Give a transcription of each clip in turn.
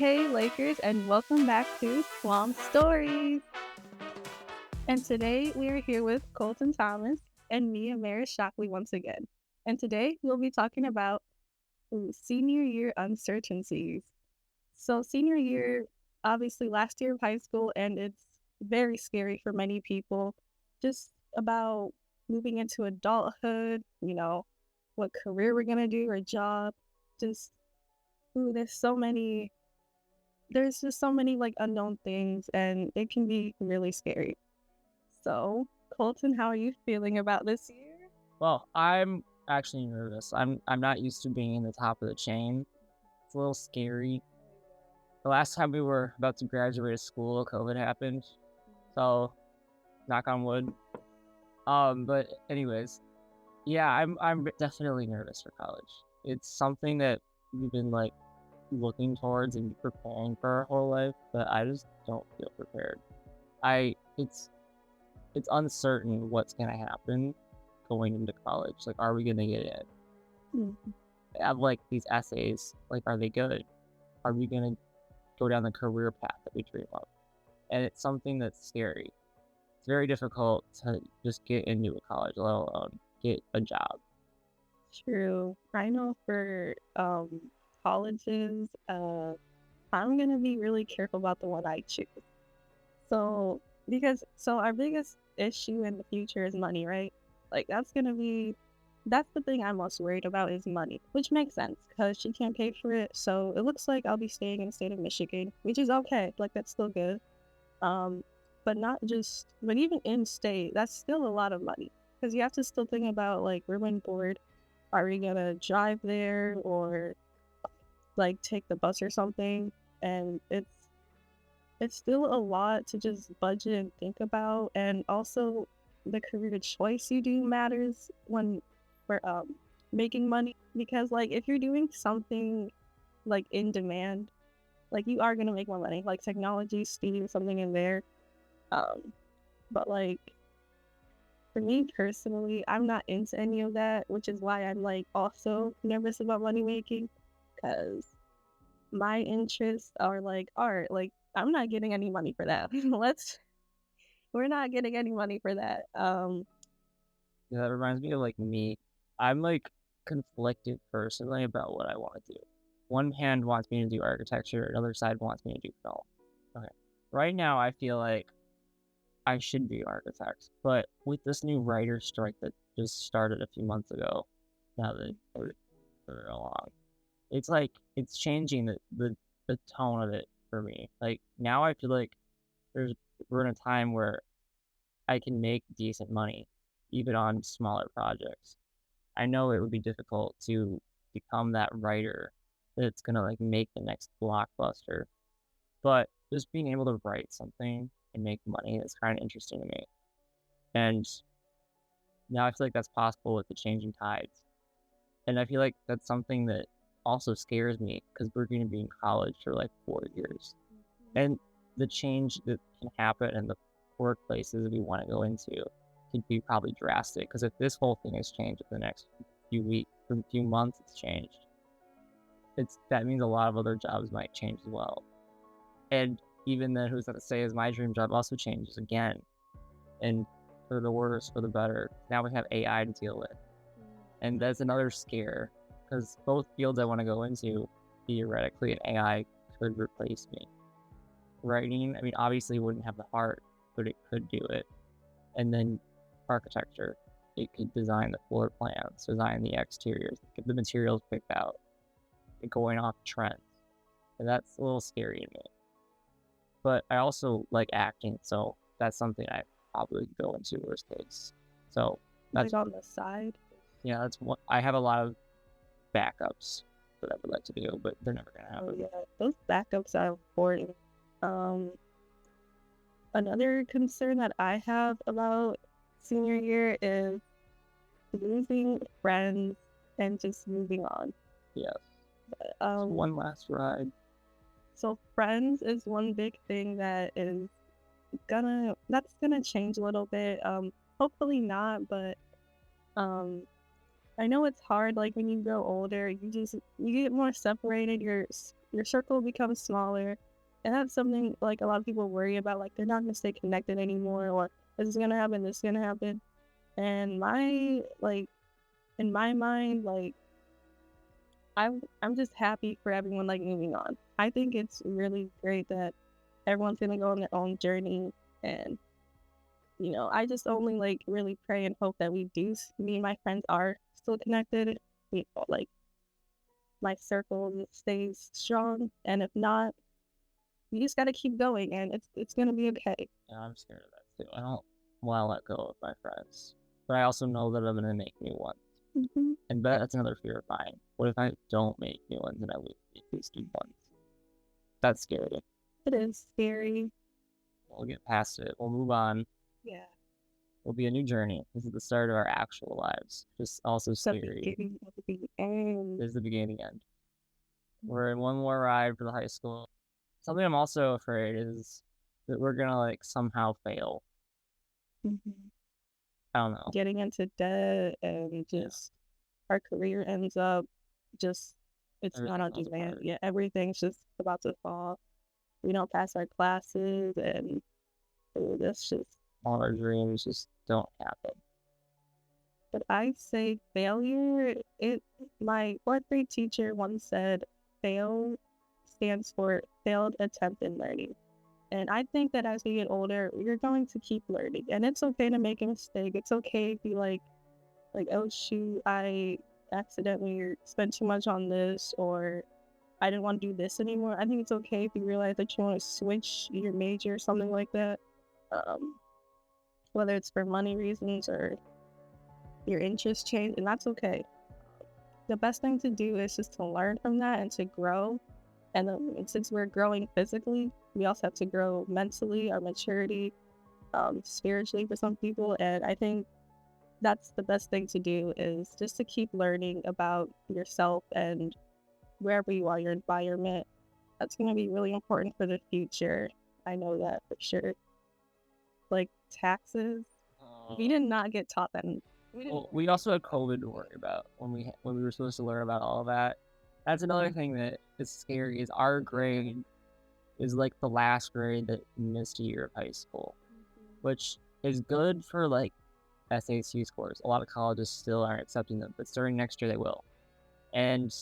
Hey Lakers, and welcome back to Swamp Stories. And today we are here with Colton Thomas and me, Amaris Shockley, once again. And today we'll be talking about senior year uncertainties. So, senior year, obviously last year of high school, and it's very scary for many people. Just about moving into adulthood, what career we're gonna do or job. Just there's so many like unknown things and it can be really scary. So, Colton, how are you feeling about this year? Well, I'm actually nervous. I'm not used to being in the top of the chain. It's a little scary. The last time we were about to graduate school, COVID happened. So, knock on wood. But anyways, yeah, I'm definitely nervous for college. It's something that we've been like looking towards and preparing for our whole life, but I just don't feel prepared. I it's uncertain what's gonna happen going into college. Like, are we gonna get in? Mm. Have like these essays, like, are they good? Are we gonna go down the career path that we dream of? And it's something that's scary. It's very difficult to just get into a college, let alone get a job. True. I know for colleges, I'm gonna be really careful about the one I choose. So our biggest issue in the future is money, right? Like that's the thing I'm most worried about is money, which makes sense because she can't pay for it. So it looks like I'll be staying in the state of Michigan, which is okay. Like that's still good. Um, but even in state, that's still a lot of money because you have to still think about like room and board. Are we gonna drive there or like take the bus or something? And it's still a lot to just budget and think about, and also the career choice you do matters when for making money because like if you're doing something like in demand, like you are gonna make more money, like technology, speed, something in there. Um, but like for me personally, I'm not into any of that, which is why I'm like also nervous about money making because my interests are like art. Like I'm not getting any money for that. We're not getting any money for that. Yeah, that reminds me of like me. I'm like conflicted personally about what I want to do. One hand wants me to do architecture, another side wants me to do film. Okay. Right now I feel like I should be architect. But with this new writer strike that just started a few months ago, now that we're along, it's like it's changing the tone of it for me. Like now I feel like there's we're in a time where I can make decent money even on smaller projects. I know it would be difficult to become that writer that's gonna like make the next blockbuster, but just being able to write something and make money is kind of interesting to me. And now I feel like that's possible with the changing tides. And I feel like that's something that also scares me because we're going to be in college for like 4 years. And the change that can happen in the workplaces we want to go into could be probably drastic. Because if this whole thing has changed in the next few weeks, or a few months, it's changed. That means a lot of other jobs might change as well. And even then, who's to say is my dream job also changes again, and for the worse, for the better. Now we have AI to deal with. And that's another scare because both fields I want to go into, theoretically, an AI could replace me. Writing, I mean, obviously it wouldn't have the heart, but it could do it. And then architecture, it could design the floor plans, design the exteriors, get the materials picked out, going off trends. And that's a little scary to me. But I also like acting, so that's something I probably go into worst case. So like that's on the side. yeah, that's what I have a lot of backups that I would like to do, but they're never gonna Oh happen. yeah, those backups are important. Um, Another concern that I have about senior year is losing friends and just moving on. Yeah. It's Um, one last ride. so friends is one big thing that's gonna change a little bit. Hopefully not, but um, I know it's hard. Like when you grow older, you get more separated. your circle becomes smaller. And that's something like a lot of people worry about, like they're not gonna stay connected anymore, or this is gonna happen, this is gonna happen. And in my mind, like I'm just happy for everyone like moving on. I think it's really great that everyone's gonna go on their own journey, and I just only like really pray and hope that me and my friends are still connected. Like my circle just stays strong, and if not, you just gotta keep going, and it's gonna be okay. Yeah, I'm scared of that too. I don't want to let go of my friends, but I also know that I'm gonna make new ones, Hmm. and that's another fear of mine. What if I don't make new ones and I lose these new ones? That's scary. It is scary. We'll get past it. We'll move on. Yeah. It'll be a new journey. This is the start of our actual lives. Just also The scary. beginning of the end. This is the beginning and end. We're in one more ride for the high school. Something I'm also afraid is that we're gonna like somehow fail. Mhm. I don't know. Getting into debt and Yeah, just our career ends up just it's not everything on falls demand. apart. Yeah, everything's just about to fall. We don't pass our classes, and that's just. All of our dreams just don't happen. But I say failure. It My fourth grade teacher once said, "Fail stands for failed attempt in learning." And I think that as we get older, you're going to keep learning, and it's okay to make a mistake. It's okay if you oh shoot, I accidentally spent too much on this, or I didn't want to do this anymore. I think it's okay if you realize that you want to switch your major or something like that. Um, Whether it's for money reasons or your interest change, and that's okay. The best thing to do is just to learn from that and to grow. And since we're growing physically, we also have to grow mentally, our maturity, spiritually for some people. And I think that's the best thing to do is just to keep learning about yourself and wherever you are, your environment. That's going to be really important for the future. I know that for sure. Like taxes, we Uh, did not get taught that. We didn't. well, we also had COVID to worry about when we were supposed to learn about all of that. That's another thing that is scary. Is our grade is like the last grade that missed a year of high school, which is good for like SAT scores. A lot of colleges still aren't accepting them, but starting next year they will. And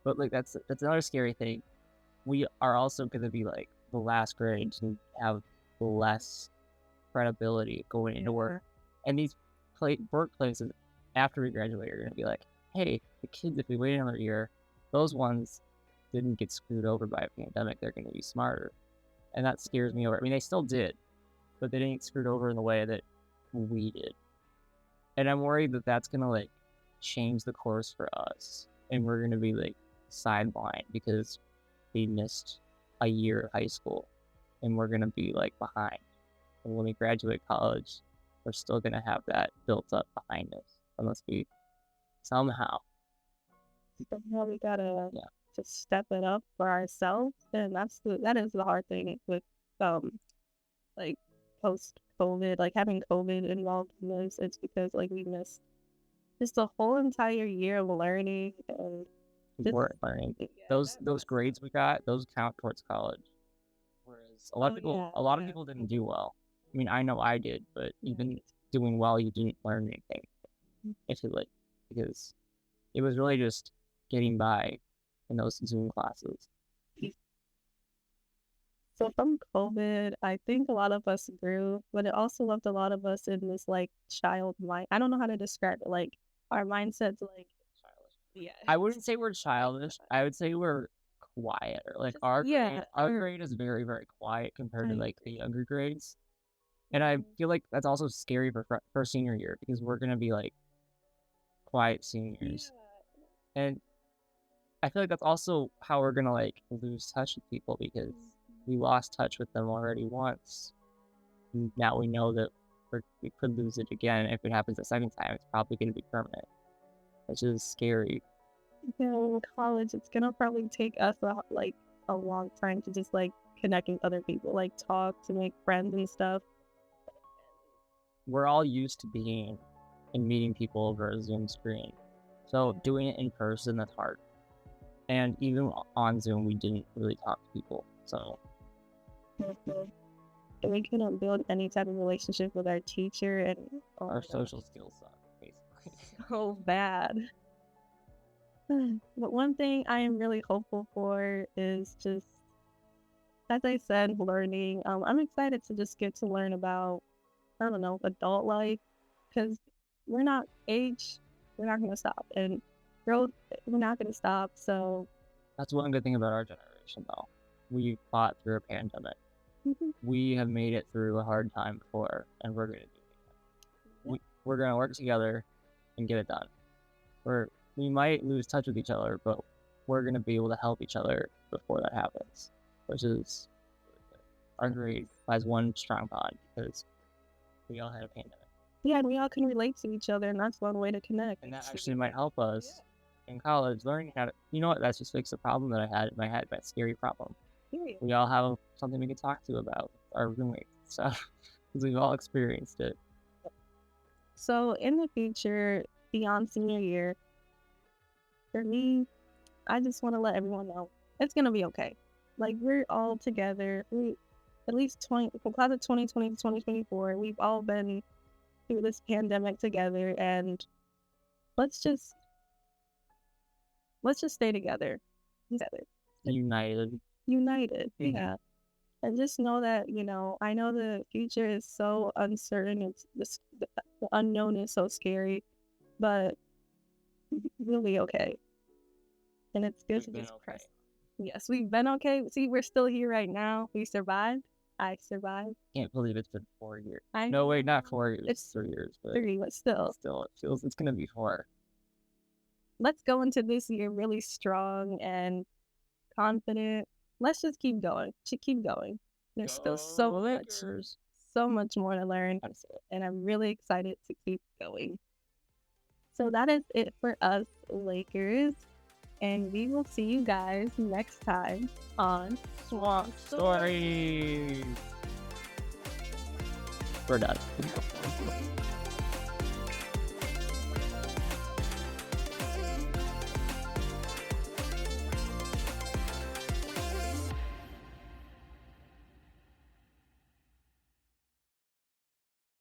but like that's another scary thing. We are also going to be like the last grade to have less credibility going into work, and these workplaces after we graduate are going to be like, hey, the kids, if we wait another year, those ones didn't get screwed over by a pandemic. They're going to be smarter, and that scares me over. I mean, they still did, but they didn't get screwed over in the way that we did. And I'm worried that that's gonna like change the course for us, and we're gonna be like sidelined because we missed a year of high school, and we're gonna be like behind. And when we graduate college, we're still gonna have that built up behind us, unless we somehow, Somehow we gotta yeah, just step it up for ourselves, and that is the hard thing with um like post COVID, like having COVID involved in this. It's because like we missed just a whole entire year of learning, and we just weren't learning. yeah, Those grades we got, those count towards college. Whereas oh yeah, a lot of yeah. people didn't do well. I mean, I know I did, but Yeah, even doing well, you didn't learn anything. If you like, because it was really just getting by in those Zoom classes. so from COVID, I think a lot of us grew, but it also left a lot of us in this like child mind. I don't know how to describe it. Like our mindsets, like Childish. yeah, I wouldn't say we're childish. I would say we're quieter. Like just yeah, our grade is very, very quiet compared to I like the agree. younger grades. And I feel like that's also scary for senior year because we're gonna be like quiet Yeah. seniors. And I feel like that's also how we're gonna like lose touch with people because we lost touch with them already once. And now we know that we could lose it again. If it happens a second time, it's probably gonna be permanent, which is scary. In college, it's gonna probably take us a long time to just like connect with other people, like talk to make friends and stuff. We're all used to being and meeting people over a Zoom screen, so doing it in person, that's hard. And even on Zoom, we didn't really talk to people. So Mhm. And we couldn't build any type of relationship with our teacher, and oh my our gosh, social skills suck, basically. so bad. But one thing I am really hopeful for is just, as I said, learning. I'm excited to just get to learn about, I don't know, adult life, because we're not we're not gonna stop, and growth, we're not gonna stop. So That's one good thing about our generation, though. We fought through a pandemic. mhm, We have made it through a hard time before, and we're going to do it again. We're going to work together and get it done. We might lose touch with each other, but we're going to be able to help each other before that happens, which is really good. Our grade has one strong bond because we all had a pandemic. yeah, and we all can relate to each other, and that's one way to connect. And that actually might help us in college learning how to, you know what, that's just fixed a problem that I had in my head, that scary problem. Period. We all have something we can talk to about our roommates and stuff because we've all experienced it. So in the future, beyond senior year, for me, I just want to let everyone know it's gonna be okay. Like, we're all together. We at least 20 from class of 2020 to 2024. We've all been through this pandemic together, and let's just stay together. Together. United. United. Mhm. Yeah. And just know that, I know the future is so uncertain. The unknown is so scary, but we'll be okay. And it's good We've to been just okay. press. Yes, we've been okay. See, we're still here right now. We survived. I survived. Can't believe it's been 4 years. I No, wait, not 4 years. It's 3 years, but 3, but still. still, it feels it's gonna be 4. Let's go into this year really strong and confident. Let's just keep going. Keep going. There's still so much more to learn, and I'm really excited to keep going. So that is it for us, Lakers, and we will see you guys next time on Swamp Stories. We're done.